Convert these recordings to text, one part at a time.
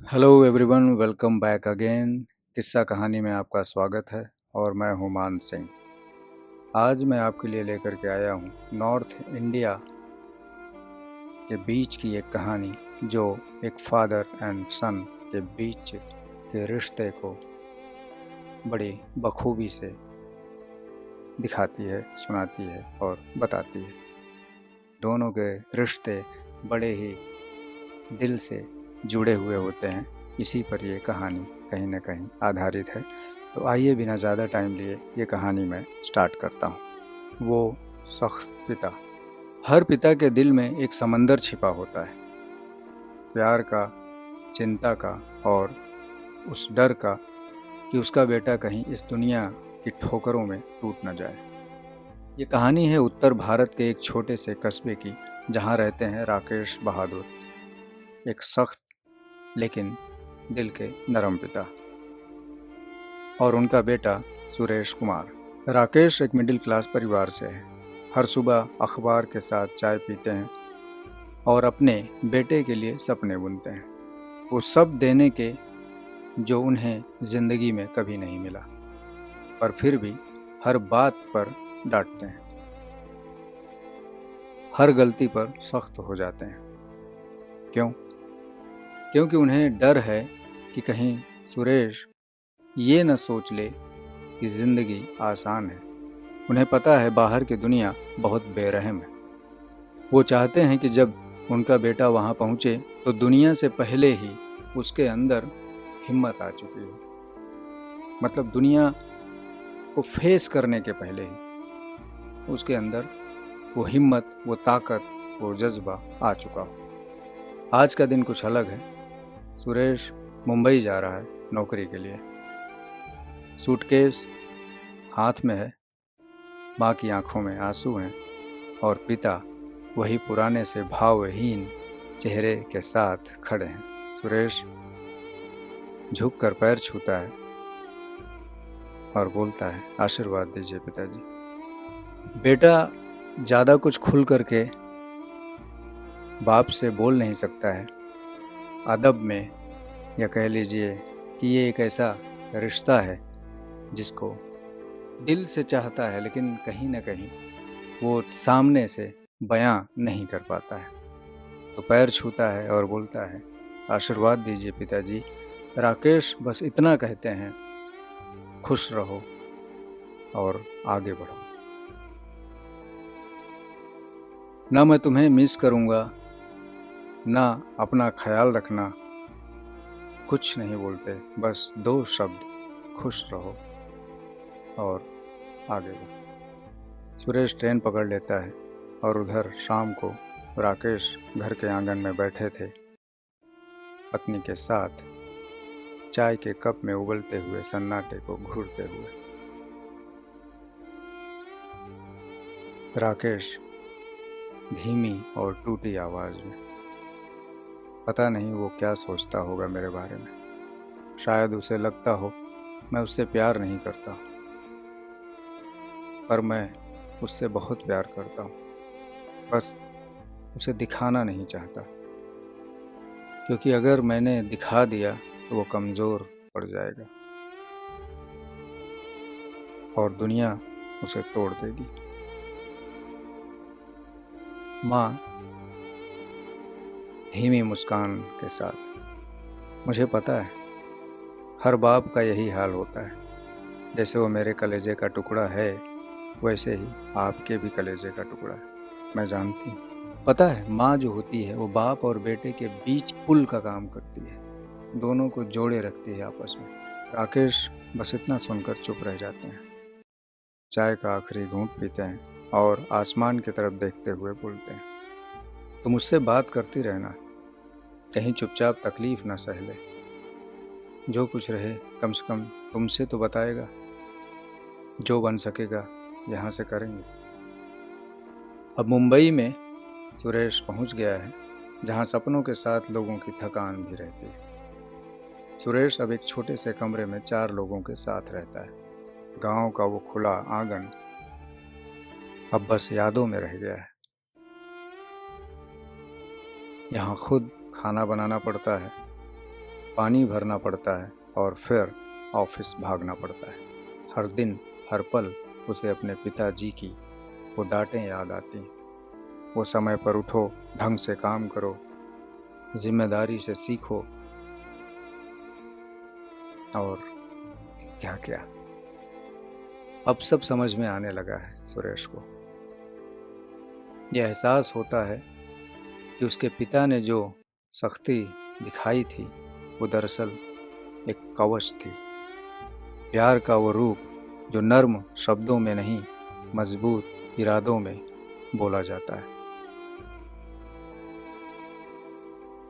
Hello everyone, welcome back again. किस्सा कहानी में आपका स्वागत है और मैं हूं मान सिंह। आज मैं आपके लिए लेकर के आया हूं नॉर्थ इंडिया के बीच की एक कहानी जो एक फादर एंड सन के बीच के रिश्ते को बड़ी बखूबी से दिखाती है, सुनाती है और बताती है। दोनों के रिश्ते बड़े ही दिल से जुड़े हुए होते हैं। इसी पर ये कहानी कहीं न कहीं आधारित है। तो आइए बिना ज़्यादा टाइम लिए ये कहानी मैं स्टार्ट करता हूँ। वो सख्त पिता। हर पिता के दिल में एक समंदर छिपा होता है, प्यार का, चिंता का और उस डर का कि उसका बेटा कहीं इस दुनिया की ठोकरों में टूट न जाए। ये कहानी है उत्तर भारत के एक छोटे से कस्बे की, जहाँ रहते हैं राकेश बहादुर, एक सख्त लेकिन दिल के नरम पिता, और उनका बेटा सुरेश कुमार। राकेश एक मिडिल क्लास परिवार से है। हर सुबह अखबार के साथ चाय पीते हैं और अपने बेटे के लिए सपने बुनते हैं, वो सब देने के जो उन्हें ज़िंदगी में कभी नहीं मिला, पर फिर भी हर बात पर डांटते हैं, हर गलती पर सख्त हो जाते हैं। क्यों? क्योंकि उन्हें डर है कि कहीं सुरेश ये न सोच ले कि ज़िंदगी आसान है। उन्हें पता है बाहर की दुनिया बहुत बेरहम है। वो चाहते हैं कि जब उनका बेटा वहाँ पहुँचे तो दुनिया से पहले ही उसके अंदर हिम्मत आ चुकी हो। मतलब दुनिया को फेस करने के पहले ही उसके अंदर वो हिम्मत, वो ताकत, वो जज्बा आ चुका हो। आज का दिन कुछ अलग है। सुरेश मुंबई जा रहा है नौकरी के लिए। सूटकेस हाथ में है, माँ की आंखों में आंसू हैं और पिता वही पुराने से भावहीन चेहरे के साथ खड़े हैं। सुरेश झुक कर पैर छूता है और बोलता है, आशीर्वाद दीजिए पिताजी। बेटा ज़्यादा कुछ खुल करके बाप से बोल नहीं सकता है। अदब में, या कह लीजिए कि ये एक ऐसा रिश्ता है जिसको दिल से चाहता है, लेकिन कहीं ना कहीं वो सामने से बयां नहीं कर पाता है। तो पैर छूता है और बोलता है, आशीर्वाद दीजिए पिताजी। राकेश बस इतना कहते हैं, खुश रहो और आगे बढ़ो। ना मैं तुम्हें मिस करूँगा, ना अपना ख्याल रखना। कुछ नहीं बोलते, बस दो शब्द, खुश रहो और आगे बढ़ो। सुरेश ट्रेन पकड़ लेता है और उधर शाम को राकेश घर के आंगन में बैठे थे, पत्नी के साथ चाय के कप में उबलते हुए सन्नाटे को घूरते हुए। राकेश धीमी और टूटी आवाज में, पता नहीं वो क्या सोचता होगा मेरे बारे में। शायद उसे लगता हो मैं उससे प्यार नहीं करता, पर मैं उससे बहुत प्यार करता हूँ। बस उसे दिखाना नहीं चाहता, क्योंकि अगर मैंने दिखा दिया तो वो कमज़ोर पड़ जाएगा और दुनिया उसे तोड़ देगी। माँ धीमी मुस्कान के साथ, मुझे पता है हर बाप का यही हाल होता है। जैसे वो मेरे कलेजे का टुकड़ा है, वैसे ही आपके भी कलेजे का टुकड़ा है। मैं जानती हूँ। पता है, माँ जो होती है वो बाप और बेटे के बीच पुल का काम करती है, दोनों को जोड़े रखती है आपस में। राकेश बस इतना सुनकर चुप रह जाते हैं, चाय का आखिरी घूंट पीते हैं और आसमान की तरफ देखते हुए बोलते हैं, तुम मुझसे बात करती रहना, कहीं चुपचाप तकलीफ न सह ले। जो कुछ रहे कम से कम तुमसे तो बताएगा। जो बन सकेगा यहाँ से करेंगे। अब मुंबई में सुरेश पहुँच गया है, जहाँ सपनों के साथ लोगों की थकान भी रहती है। सुरेश अब एक छोटे से कमरे में 4 लोगों के साथ रहता है। गांव का वो खुला आंगन अब बस यादों में रह गया है। यहाँ खुद खाना बनाना पड़ता है, पानी भरना पड़ता है और फिर ऑफिस भागना पड़ता है। हर दिन हर पल उसे अपने पिताजी की वो डांटें याद आती हैं। वो समय पर उठो, ढंग से काम करो, जिम्मेदारी से सीखो, और क्या क्या। अब सब समझ में आने लगा है सुरेश को। यह एहसास होता है कि उसके पिता ने जो सख्ती दिखाई थी वो दरअसल एक कवच थी। प्यार का वो रूप जो नर्म शब्दों में नहीं, मजबूत इरादों में बोला जाता है।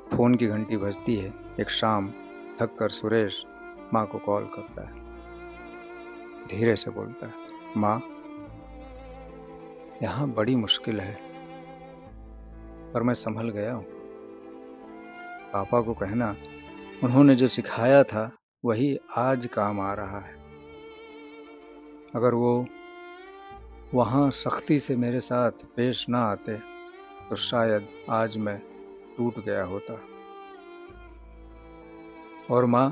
फोन की घंटी बजती है। एक शाम थक कर सुरेश माँ को कॉल करता है। धीरे से बोलता है, माँ, यहाँ बड़ी मुश्किल है, पर मैं संभल गया हूँ। पापा को कहना उन्होंने जो सिखाया था वही आज काम आ रहा है। अगर वो वहाँ सख्ती से मेरे साथ पेश ना आते तो शायद आज मैं टूट गया होता। और माँ,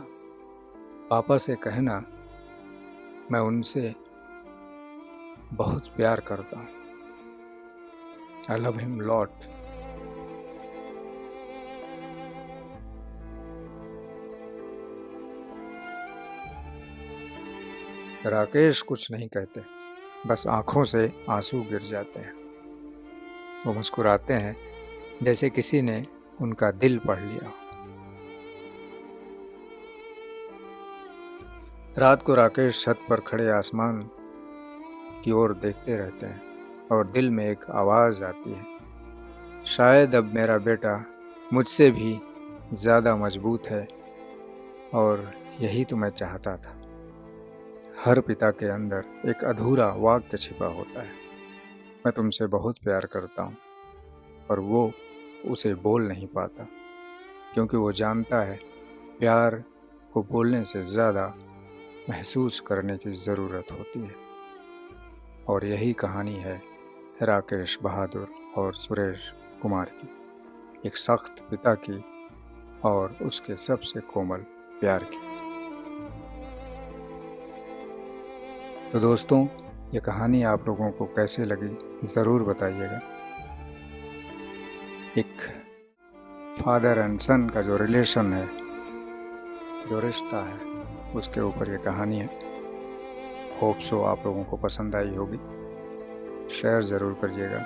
पापा से कहना मैं उनसे बहुत प्यार करता हूँ। I love him lot. Rakesh कुछ नहीं कहते, बस आंखों से आंसू गिर जाते हैं। वो मुस्कुराते हैं जैसे किसी ने उनका दिल पढ़ लिया। रात को राकेश छत पर खड़े आसमान की ओर देखते रहते हैं और दिल में एक आवाज़ आती है, शायद अब मेरा बेटा मुझसे भी ज़्यादा मजबूत है, और यही तो मैं चाहता था। हर पिता के अंदर एक अधूरा वाक्य छिपा होता है, मैं तुमसे बहुत प्यार करता हूँ, पर वो उसे बोल नहीं पाता क्योंकि वो जानता है प्यार को बोलने से ज़्यादा महसूस करने की ज़रूरत होती है। और यही कहानी है राकेश बहादुर और सुरेश कुमार की, एक सख्त पिता की और उसके सबसे कोमल प्यार की। तो दोस्तों, ये कहानी आप लोगों को कैसे लगी ज़रूर बताइएगा। एक फादर एंड सन का जो रिलेशन है, जो रिश्ता है, उसके ऊपर ये कहानी है। होप सो आप लोगों को पसंद आई होगी। शेयर ज़रूर करिएगा।